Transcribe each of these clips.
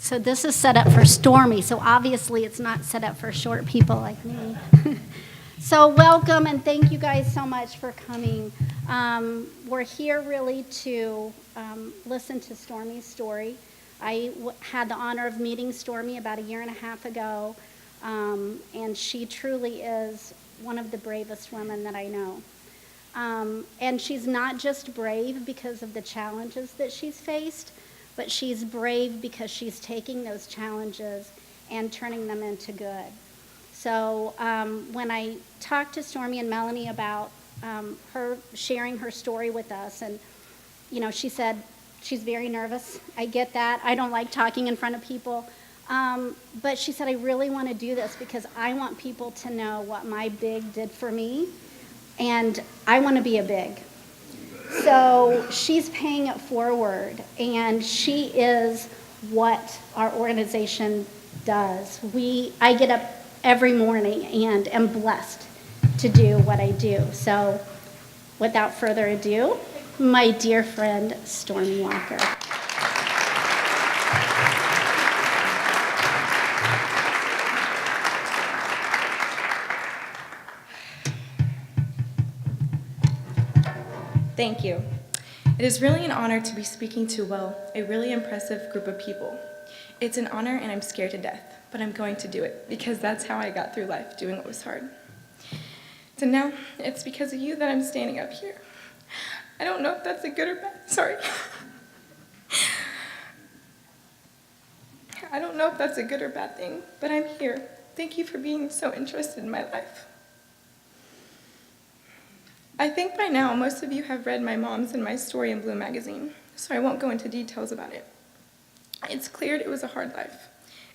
So this is set up for Stormy, so obviously it's not set up for short people like me. So welcome, and thank you guys so much for coming. We're here really to listen to Stormy's story. I had the honor of meeting Stormy about 1.5 years ago, and she truly is one of the bravest women that I know. And she's not just brave because of the challenges that she's faced, but she's brave because she's taking those challenges and turning them into good. So when I talked to Stormy and Melanie about her sharing her story with us, and she said she's very nervous. I get that. I don't like talking in front of people. But she said, I really want to do this because I want people to know what my big did for me, and I want to be a big. So she's paying it forward, and she is what our organization does. I get up every morning and am blessed to do what I do. So without further ado, my dear friend, Stormy Walker. Thank you. It is really an honor to be speaking to, a really impressive group of people. It's an honor and I'm scared to death, but I'm going to do it because that's how I got through life, doing what was hard. So now, it's because of you that I'm standing up here. I don't know if that's a good or bad, sorry. I don't know if that's a good or bad thing, but I'm here. Thank you for being so interested in my life. I think by now most of you have read my mom's and my story in Blue magazine, so I won't go into details about it. It's clear it was a hard life.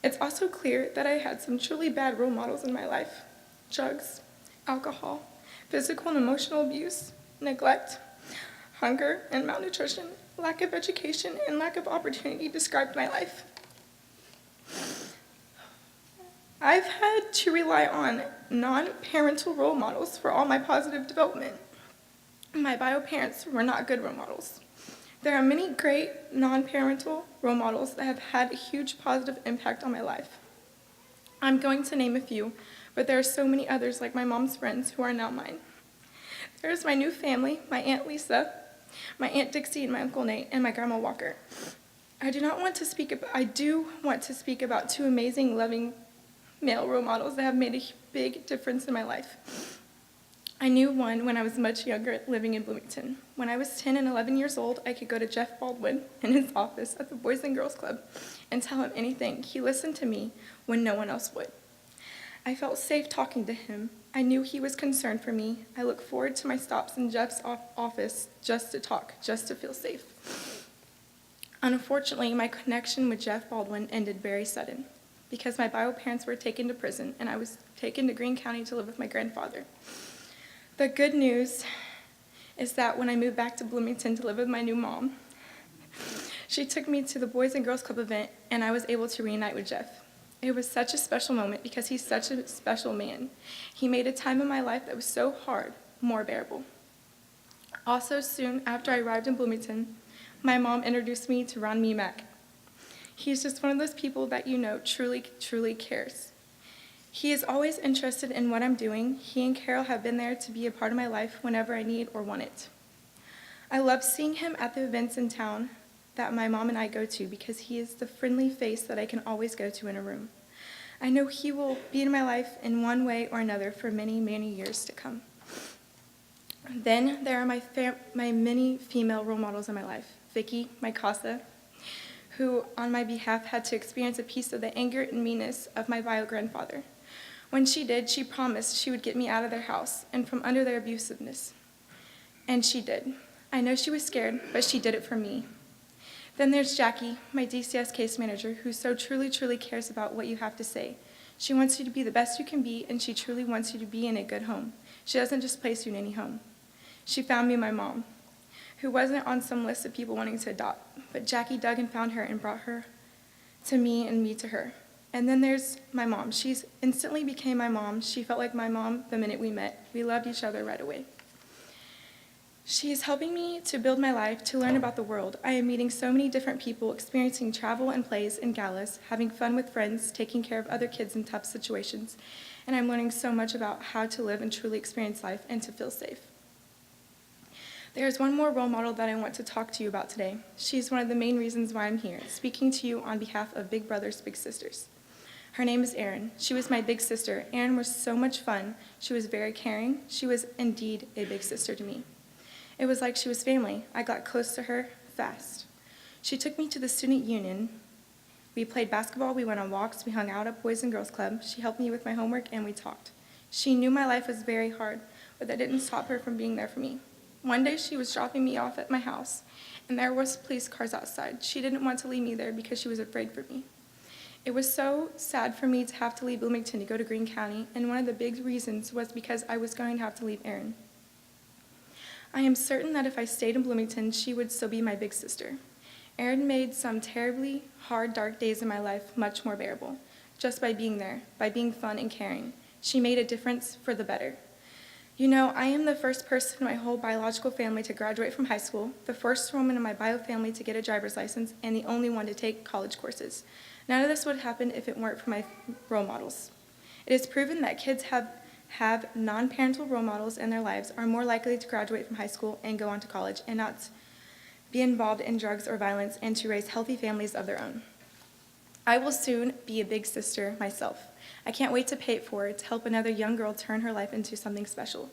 It's also clear that I had some truly bad role models in my life. Drugs, alcohol, physical and emotional abuse, neglect, hunger and malnutrition, lack of education, and lack of opportunity described my life. I've had to rely on non-parental role models for all my positive development. My bio parents were not good role models. There are many great non-parental role models that have had a huge positive impact on my life. I'm going to name a few, but there are so many others like my mom's friends who are now mine. There's my new family, my Aunt Lisa, my Aunt Dixie and my Uncle Nate, and my Grandma Walker. I do want to speak about two amazing, loving male role models that have made a big difference in my life. I knew one when I was much younger, living in Bloomington. When I was 10 and 11 years old, I could go to Jeff Baldwin in his office at the Boys and Girls Club and tell him anything. He listened to me when no one else would. I felt safe talking to him. I knew he was concerned for me. I look forward to my stops in Jeff's office just to talk, just to feel safe. Unfortunately, my connection with Jeff Baldwin ended very sudden because my bio parents were taken to prison and I was taken to Greene County to live with my grandfather. The good news is that when I moved back to Bloomington to live with my new mom, she took me to the Boys and Girls Club event and I was able to reunite with Jeff. It was such a special moment because he's such a special man. He made a time in my life that was so hard, more bearable. Also, soon after I arrived in Bloomington, my mom introduced me to Ron Meemack. He's just one of those people that you know truly, truly cares. He is always interested in what I'm doing. He and Carol have been there to be a part of my life whenever I need or want it. I love seeing him at the events in town that my mom and I go to because he is the friendly face that I can always go to in a room. I know he will be in my life in one way or another for many, many years to come. Then there are my many female role models in my life. Vicky, my casa, who on my behalf had to experience a piece of the anger and meanness of my bio grandfather. When she did, she promised she would get me out of their house and from under their abusiveness. And she did. I know she was scared, but she did it for me. Then there's Jackie, my DCS case manager, who so truly, truly cares about what you have to say. She wants you to be the best you can be, and she truly wants you to be in a good home. She doesn't just place you in any home. She found me my mom, who wasn't on some list of people wanting to adopt, but Jackie dug and found her and brought her to me and me to her. And then there's my mom. She instantly became my mom. She felt like my mom the minute we met. We loved each other right away. She is helping me to build my life, to learn about the world. I am meeting so many different people, experiencing travel and plays and galas, having fun with friends, taking care of other kids in tough situations, and I'm learning so much about how to live and truly experience life and to feel safe. There is one more role model that I want to talk to you about today. She is one of the main reasons why I'm here, speaking to you on behalf of Big Brothers Big Sisters. Her name is Erin. She was my big sister. Erin was so much fun. She was very caring. She was indeed a big sister to me. It was like she was family. I got close to her fast. She took me to the student union. We played basketball, we went on walks, we hung out at Boys and Girls Club. She helped me with my homework, and we talked. She knew my life was very hard, but that didn't stop her from being there for me. One day she was dropping me off at my house, and there was police cars outside. She didn't want to leave me there because she was afraid for me. It was so sad for me to have to leave Bloomington to go to Greene County, and one of the big reasons was because I was going to have to leave Erin. I am certain that if I stayed in Bloomington, she would still be my big sister. Erin made some terribly hard, dark days in my life much more bearable, just by being there, by being fun and caring. She made a difference for the better. You know, I am the first person in my whole biological family to graduate from high school, the first woman in my bio family to get a driver's license, and the only one to take college courses. None of this would happen if it weren't for my role models. It is proven that kids have non-parental role models in their lives are more likely to graduate from high school and go on to college and not be involved in drugs or violence and to raise healthy families of their own. I will soon be a big sister myself. I can't wait to pay it forward to help another young girl turn her life into something special.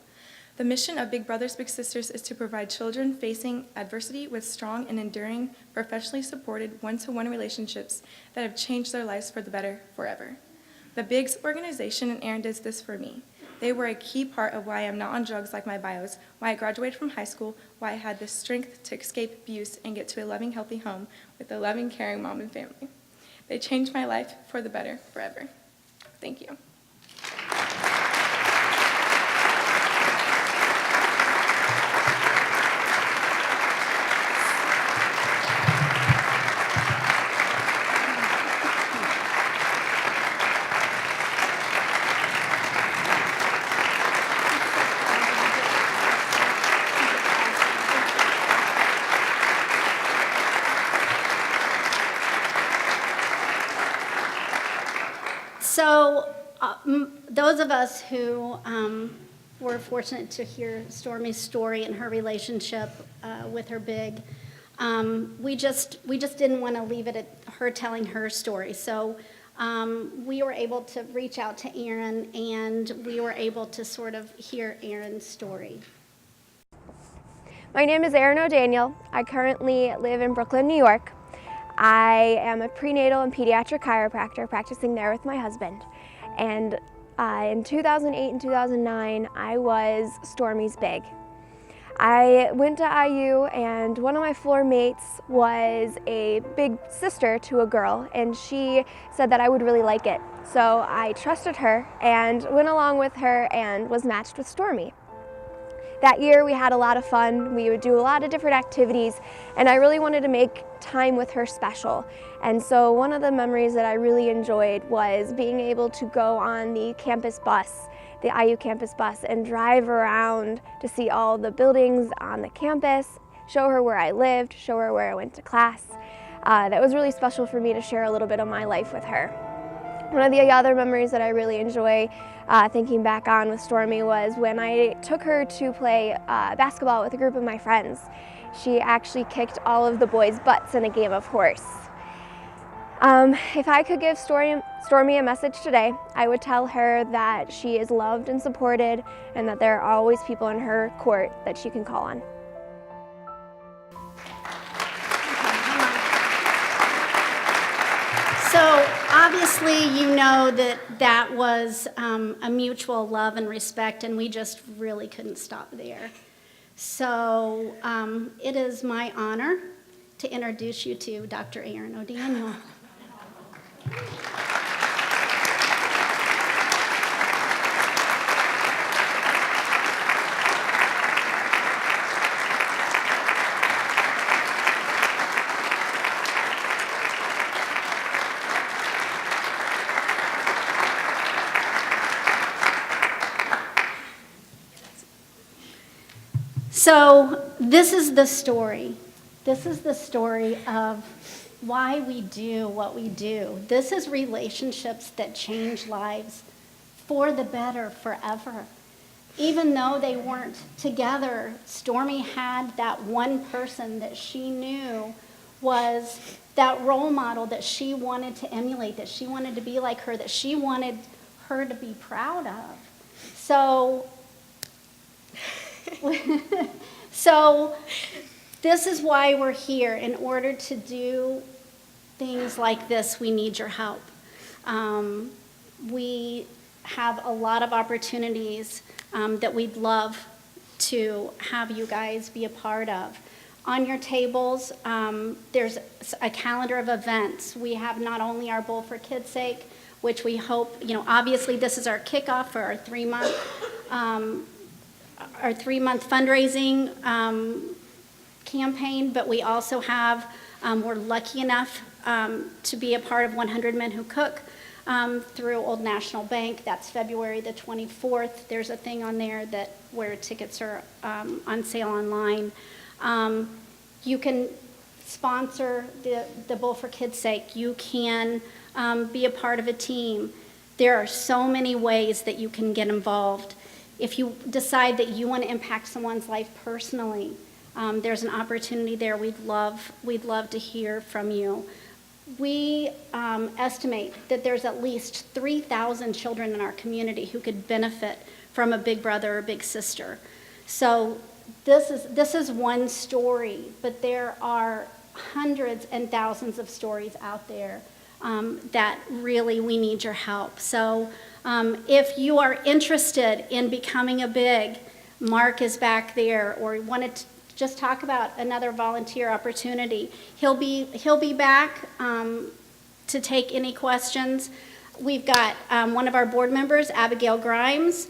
The mission of Big Brothers Big Sisters is to provide children facing adversity with strong and enduring, professionally supported one-to-one relationships that have changed their lives for the better forever. The Bigs organization and Erin does this for me. They were a key part of why I'm not on drugs like my bios, why I graduated from high school, why I had the strength to escape abuse and get to a loving, healthy home with a loving, caring mom and family. They changed my life for the better forever. Thank you. So those of us who were fortunate to hear Stormy's story and her relationship with her big, we just didn't want to leave it at her telling her story. So we were able to reach out to Erin, and we were able to sort of hear Erin's story. My name is Erin O'Daniel. I currently live in Brooklyn, New York. I am a prenatal and pediatric chiropractor practicing there with my husband. And in 2008 and 2009, I was Stormy's big. I went to IU, and one of my floor mates was a big sister to a girl, and she said that I would really like it. So I trusted her and went along with her and was matched with Stormy. That year we had a lot of fun. We would do a lot of different activities, and I really wanted to make time with her special. And so one of the memories that I really enjoyed was being able to go on the campus bus, the IU campus bus, and drive around to see all the buildings on the campus, show her where I lived, show her where I went to class. That was really special for me to share a little bit of my life with her. One of the other memories that I really enjoy thinking back on with Stormy was when I took her to play basketball with a group of my friends. She actually kicked all of the boys' butts in a game of horse. If I could give Stormy a message today, I would tell her that she is loved and supported, and that there are always people in her court that she can call on. So obviously you know that was a mutual love and respect, and we just really couldn't stop there. So it is my honor to introduce you to Dr. Erin O'Daniel. So this is the story. This is the story of why we do what we do. This is relationships that change lives for the better forever. Even though they weren't together, Stormy had that one person that she knew was that role model that she wanted to emulate, that she wanted to be like her, that she wanted her to be proud of. So, so this is why we're here. In order to do things like this, we need your help. We have a lot of opportunities that we'd love to have you guys be a part of. On your tables, there's a calendar of events. We have not only our Bowl for Kids' Sake, which we hope, obviously this is our kickoff for our three-month fundraising campaign, but we also have, we're lucky enough to be a part of 100 Men Who Cook through Old National Bank. That's February the 24th. There's a thing on there where tickets are on sale online. You can sponsor the Bowl for Kids' Sake. You can be a part of a team. There are so many ways that you can get involved. If you decide that you want to impact someone's life personally, there's an opportunity there. We'd love to hear from you. We estimate that there's at least 3,000 children in our community who could benefit from a big brother or big sister. So this is one story, but there are hundreds and thousands of stories out there that really we need your help. So if you are interested in becoming a big, Mark is back there, or want to just talk about another volunteer opportunity, he'll be back to take any questions. We've got one of our board members, Abigail Grimes,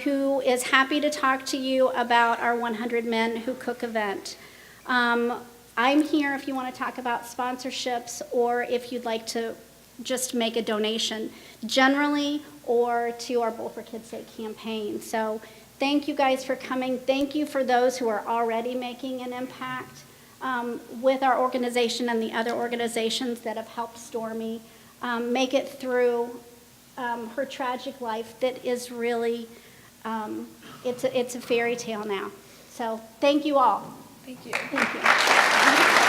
who is happy to talk to you about our 100 Men Who Cook event. I'm here if you want to talk about sponsorships, or if you'd like to just make a donation generally, or to our Bowl for Kids' Sake campaign. So thank you guys for coming. Thank you for those who are already making an impact with our organization and the other organizations that have helped Stormy make it through her tragic life that is really, it's a fairy tale now. So thank you all. Thank you. Thank you.